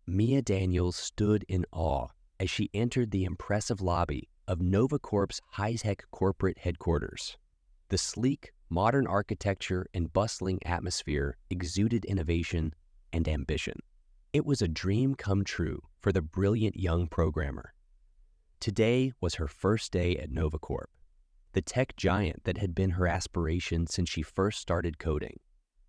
Mia Daniels stood in awe as she entered the impressive lobby of NovaCorp's high-tech corporate headquarters. The sleek, modern architecture and bustling atmosphere exuded innovation and ambition. It was a dream come true for the brilliant young programmer. Today was her first day at NovaCorp, the tech giant that had been her aspiration since she first started coding.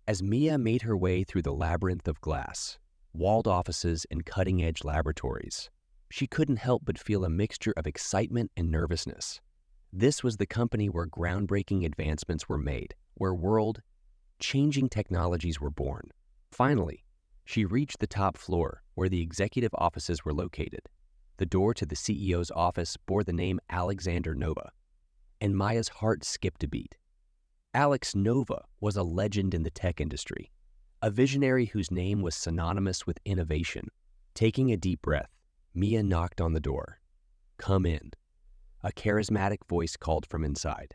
As Mia made her way through the labyrinth of glass, walled offices and cutting-edge laboratories, she couldn't help but feel a mixture of excitement and nervousness. This was the company where groundbreaking advancements were made, where world-changing technologies were born. Finally, she reached the top floor where the executive offices were located. The door to the CEO's office bore the name Alexander Nova, and Maya's heart skipped a beat. Alex Nova was a legend in the tech industry, a visionary whose name was synonymous with innovation. Taking a deep breath, Mia knocked on the door. "Come in," a charismatic voice called from inside.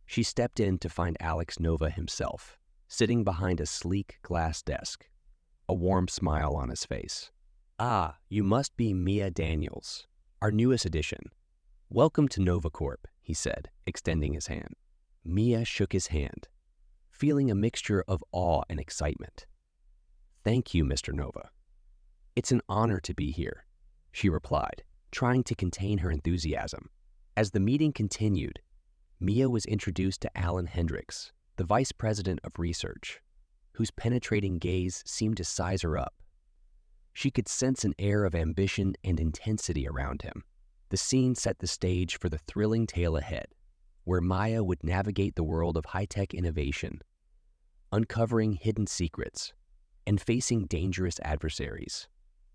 She stepped in to find Alex Nova himself, sitting behind a sleek glass desk, a warm smile on his face. "Ah, you must be Mia Daniels, our newest addition. Welcome to NovaCorp," he said, extending his hand. Mia shook his hand, feeling a mixture of awe and excitement. "Thank you, Mr. Nova. It's an honor to be here," she replied, trying to contain her enthusiasm. As the meeting continued, Mia was introduced to Alan Hendricks, the vice president of research, whose penetrating gaze seemed to size her up. She could sense an air of ambition and intensity around him. The scene set the stage for the thrilling tale ahead, where Maya would navigate the world of high-tech innovation, uncovering hidden secrets and facing dangerous adversaries.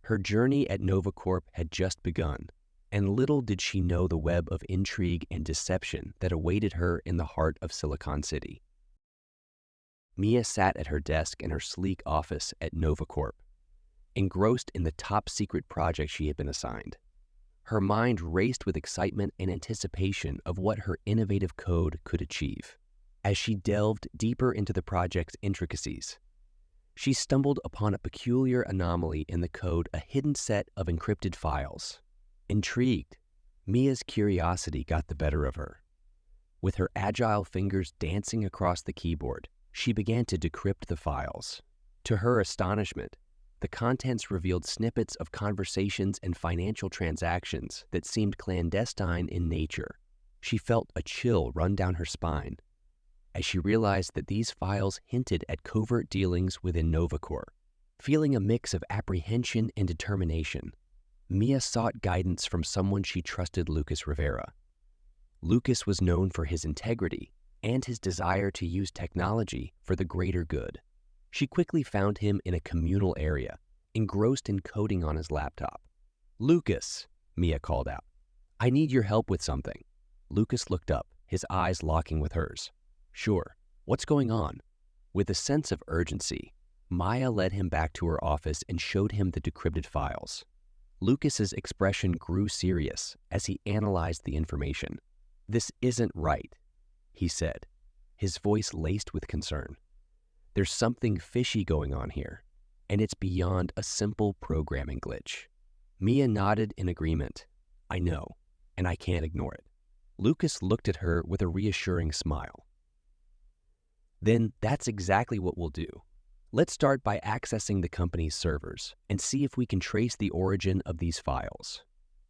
Her journey at NovaCorp had just begun, and little did she know the web of intrigue and deception that awaited her in the heart of Silicon City. Mia sat at her desk in her sleek office at NovaCorp, engrossed in the top-secret project she had been assigned. Her mind raced with excitement and anticipation of what her innovative code could achieve. As she delved deeper into the project's intricacies, she stumbled upon a peculiar anomaly in the code, a hidden set of encrypted files. Intrigued, Mia's curiosity got the better of her. With her agile fingers dancing across the keyboard, she began to decrypt the files. To her astonishment, the contents revealed snippets of conversations and financial transactions that seemed clandestine in nature. She felt a chill run down her spine as she realized that these files hinted at covert dealings within NovaCorp. Feeling a mix of apprehension and determination, Mia sought guidance from someone she trusted, Rivera. Lucas was known for his integrity and his desire to use technology for the greater good. She quickly found him in a communal area, engrossed in coding on his laptop. "Lucas," Mia called out, "I need your help with something." Lucas looked up, his eyes locking with hers. "Sure, what's going on?" With a sense of urgency, Maya led him back to her office and showed him the decrypted files. Lucas's expression grew serious as he analyzed the information. "This isn't right," he said, his voice laced with concern. "There's something fishy going on here, and it's beyond a simple programming glitch." Mia nodded in agreement. "I know, and I can't ignore it." Lucas looked at her with a reassuring smile. "Then that's exactly what we'll do. Let's start by accessing the company's servers and see if we can trace the origin of these files."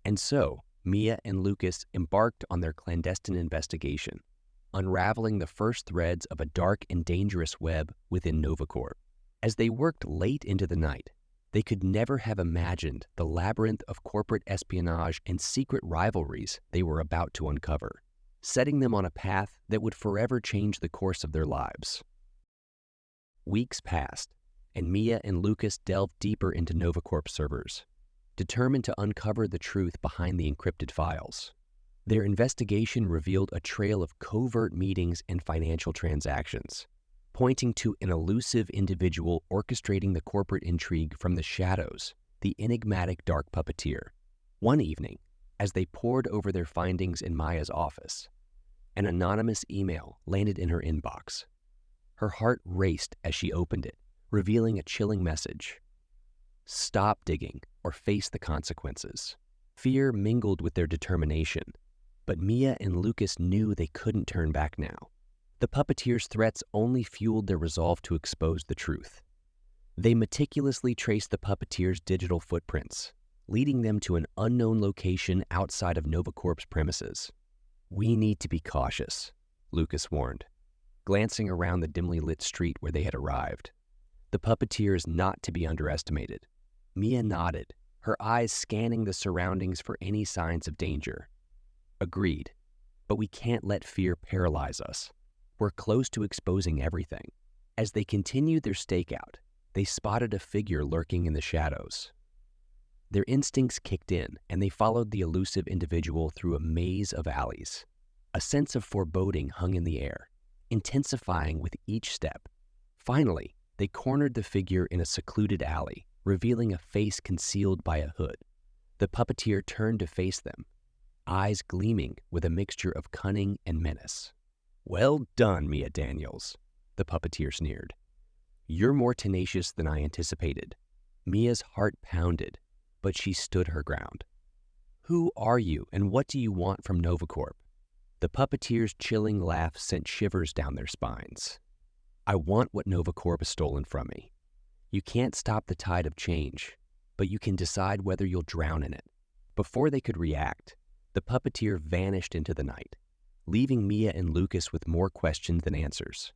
And so, Mia and Lucas embarked on their clandestine investigation, unraveling the first threads of a dark and dangerous web within NovaCorp. As they worked late into the night, they could never have imagined the labyrinth of corporate espionage and secret rivalries they were about to uncover, setting them on a path that would forever change the course of their lives. Weeks passed, and Mia and Lucas delved deeper into NovaCorp servers, determined to uncover the truth behind the encrypted files. Their investigation revealed a trail of covert meetings and financial transactions, pointing to an elusive individual orchestrating the corporate intrigue from the shadows, the enigmatic dark puppeteer. One evening, as they pored over their findings in Maya's office, an anonymous email landed in her inbox. Her heart raced as she opened it, revealing a chilling message. stop digging, or face the consequences. Fear mingled with their determination, but Mia and Lucas knew they couldn't turn back now. The puppeteer's threats only fueled their resolve to expose the truth. They meticulously traced the puppeteer's digital footprints, leading them to an unknown location outside of NovaCorp's premises. "We need to be cautious," Lucas warned, glancing around the dimly lit street where they had arrived. "The puppeteer is not to be underestimated." Mia nodded, her eyes scanning the surroundings for any signs of danger. "Agreed, but we can't let fear paralyze us. We're close to exposing everything." As they continued their stakeout, they spotted a figure lurking in the shadows. Their instincts kicked in, and they followed the elusive individual through a maze of alleys. A sense of foreboding hung in the air, intensifying with each step. Finally, they cornered the figure in a secluded alley, revealing a face concealed by a hood. The puppeteer turned to face them, eyes gleaming with a mixture of cunning and menace. "Well done, Mia Daniels," the puppeteer sneered. "You're more tenacious than I anticipated." Mia's heart pounded, but she stood her ground. "Who are you, and what do you want from NovaCorp?" The puppeteer's chilling laugh sent shivers down their spines. "I want what NovaCorp has stolen from me. You can't stop the tide of change, but you can decide whether you'll drown in it." Before they could react, the puppeteer vanished into the night, leaving Mia and Lucas with more questions than answers.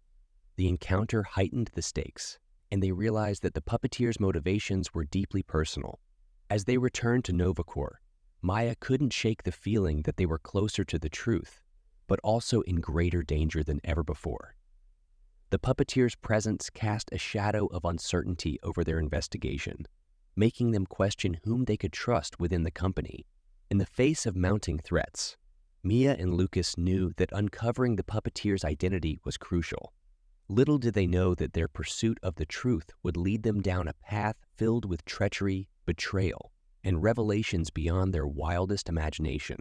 The encounter heightened the stakes, and they realized that the puppeteer's motivations were deeply personal. As they returned to NovaCorp, Maya couldn't shake the feeling that they were closer to the truth, but also in greater danger than ever before. The puppeteer's presence cast a shadow of uncertainty over their investigation, making them question whom they could trust within the company. In the face of mounting threats, Mia and Lucas knew that uncovering the puppeteer's identity was crucial. Little did they know that their pursuit of the truth would lead them down a path filled with treachery, betrayal, and revelations beyond their wildest imagination.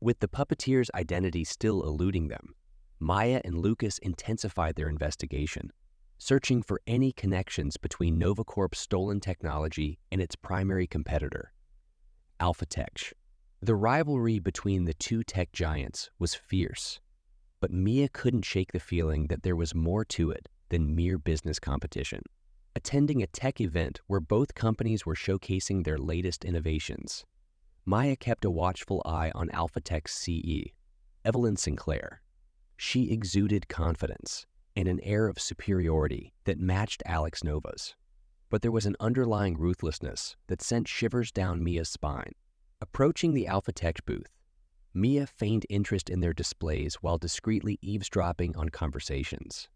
With the puppeteer's identity still eluding them, Maya and Lucas intensified their investigation, searching for any connections between NovaCorp's stolen technology and its primary competitor, AlphaTech. The rivalry between the two tech giants was fierce, but Mia couldn't shake the feeling that there was more to it than mere business competition. Attending a tech event where both companies were showcasing their latest innovations, Maya kept a watchful eye on AlphaTech's CE, Evelyn Sinclair. She exuded confidence and an air of superiority that matched Alex Nova's. But there was an underlying ruthlessness that sent shivers down Mia's spine. Approaching the AlphaTech booth, Mia feigned interest in their displays while discreetly eavesdropping on conversations.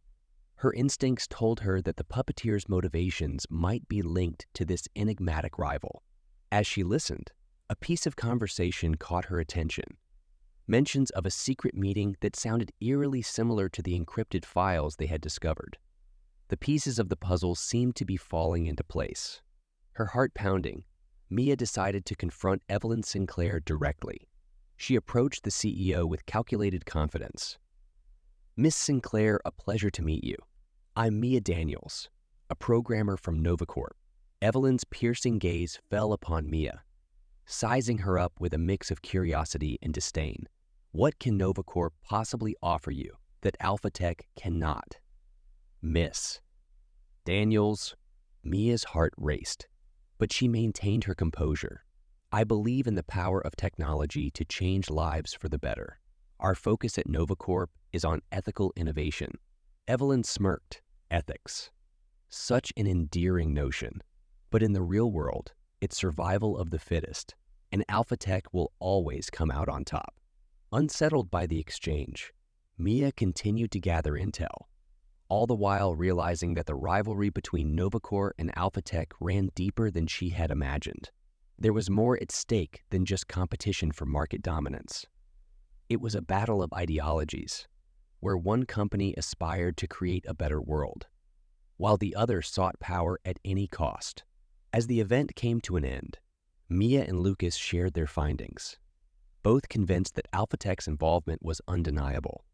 Her instincts told her that the puppeteer's motivations might be linked to this enigmatic rival. As she listened, a piece of conversation caught her attention. Mentions of a secret meeting that sounded eerily similar to the encrypted files they had discovered. The pieces of the puzzle seemed to be falling into place. Her heart pounding, Mia decided to confront Evelyn Sinclair directly. She approached the CEO with calculated confidence. "Miss Sinclair, a pleasure to meet you. I'm Mia Daniels, a programmer from NovaCorp." Evelyn's piercing gaze fell upon Mia, sizing her up with a mix of curiosity and disdain. "What can NovaCorp possibly offer you that AlphaTech cannot?" "Miss Daniels," Mia's heart raced, but she maintained her composure. "I believe in the power of technology to change lives for the better. Our focus at NovaCorp is on ethical innovation." Evelyn smirked. Ethics. Such an endearing notion. But in the real world, it's survival of the fittest, and AlphaTech will always come out on top. Unsettled by the exchange, Mia continued to gather intel, all the while realizing that the rivalry between NovaCorp and AlphaTech ran deeper than she had imagined. There was more at stake than just competition for market dominance. It was a battle of ideologies, where one company aspired to create a better world, while the other sought power at any cost. As the event came to an end, Mia and Lucas shared their findings, both convinced that AlphaTech's involvement was undeniable.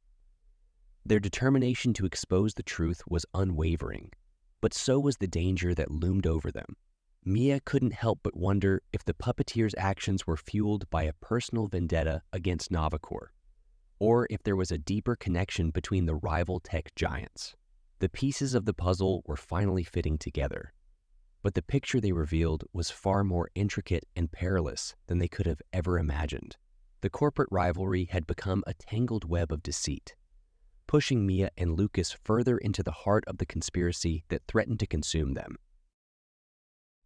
Their determination to expose the truth was unwavering, But so was the danger that loomed over them. Mia couldn't help but wonder if the Puppeteer's actions were fueled by a personal vendetta against NovaCorp, or if there was a deeper connection between the rival tech giants. The pieces of the puzzle were finally fitting together, but the picture they revealed was far more intricate and perilous than they could have ever imagined. The corporate rivalry had become a tangled web of deceit, pushing Mia and Lucas further into the heart of the conspiracy that threatened to consume them.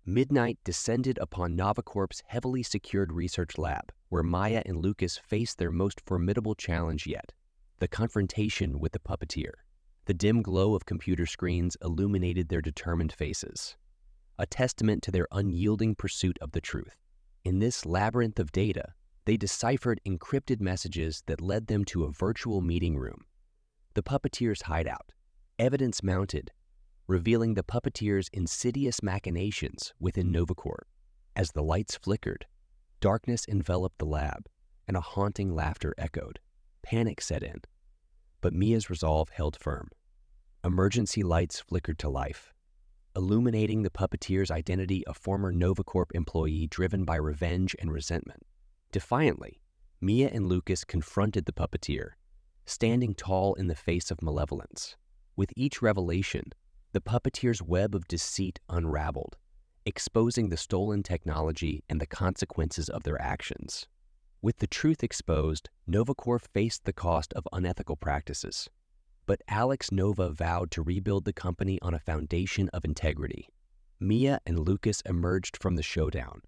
Midnight descended upon NovaCorp's heavily secured research lab, where Maya and Lucas faced their most formidable challenge yet, the confrontation with the Puppeteer. The dim glow of computer screens illuminated their determined faces, a testament to their unyielding pursuit of the truth. In this labyrinth of data, they deciphered encrypted messages that led them to a virtual meeting room, the Puppeteer's hideout, evidence mounted, revealing the Puppeteer's insidious machinations within NovaCorp. As the lights flickered, darkness enveloped the lab, and a haunting laughter echoed. Panic set in, but Mia's resolve held firm. Emergency lights flickered to life, illuminating the Puppeteer's identity, a former NovaCorp employee driven by revenge and resentment. Defiantly, Mia and Lucas confronted the Puppeteer, standing tall in the face of malevolence. With each revelation, the Puppeteer's web of deceit unraveled, exposing the stolen technology and the consequences of their actions. With the truth exposed, NovaCorp faced the cost of unethical practices. But Alex Nova vowed to rebuild the company on a foundation of integrity. Mia and Lucas emerged from the showdown,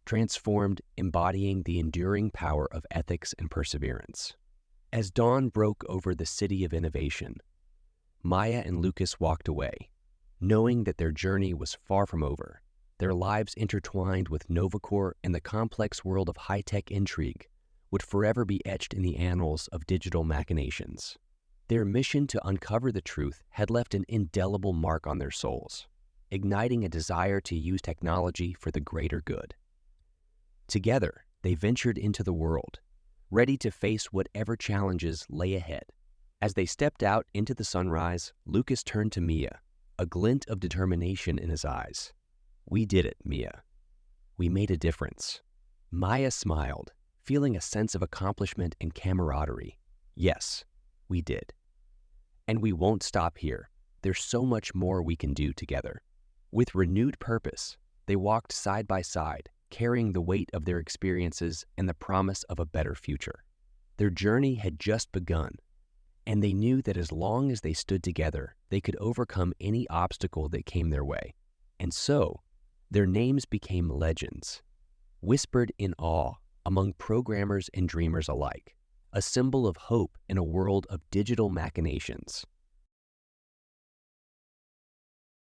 transformed, embodying the enduring power of ethics and perseverance. As dawn broke over the city of innovation, Maya and Lucas walked away, knowing that their journey was far from over. Their lives intertwined with NovaCorp and the complex world of high-tech intrigue would forever be etched in the annals of digital machinations. Their mission to uncover the truth had left an indelible mark on their souls, igniting a desire to use technology for the greater good. Together, they ventured into the world, ready to face whatever challenges lay ahead. As they stepped out into the sunrise, Lucas turned to Mia, a glint of determination in his eyes. "We did it, Mia. We made a difference." Maya smiled, feeling a sense of accomplishment and camaraderie. "Yes, we did. And we won't stop here. There's so much more we can do together." With renewed purpose, they walked side by side, carrying the weight of their experiences and the promise of a better future. Their journey had just begun, and they knew that as long as they stood together, they could overcome any obstacle that came their way. And so, their names became legends, whispered in awe among programmers and dreamers alike, a symbol of hope in a world of digital machinations.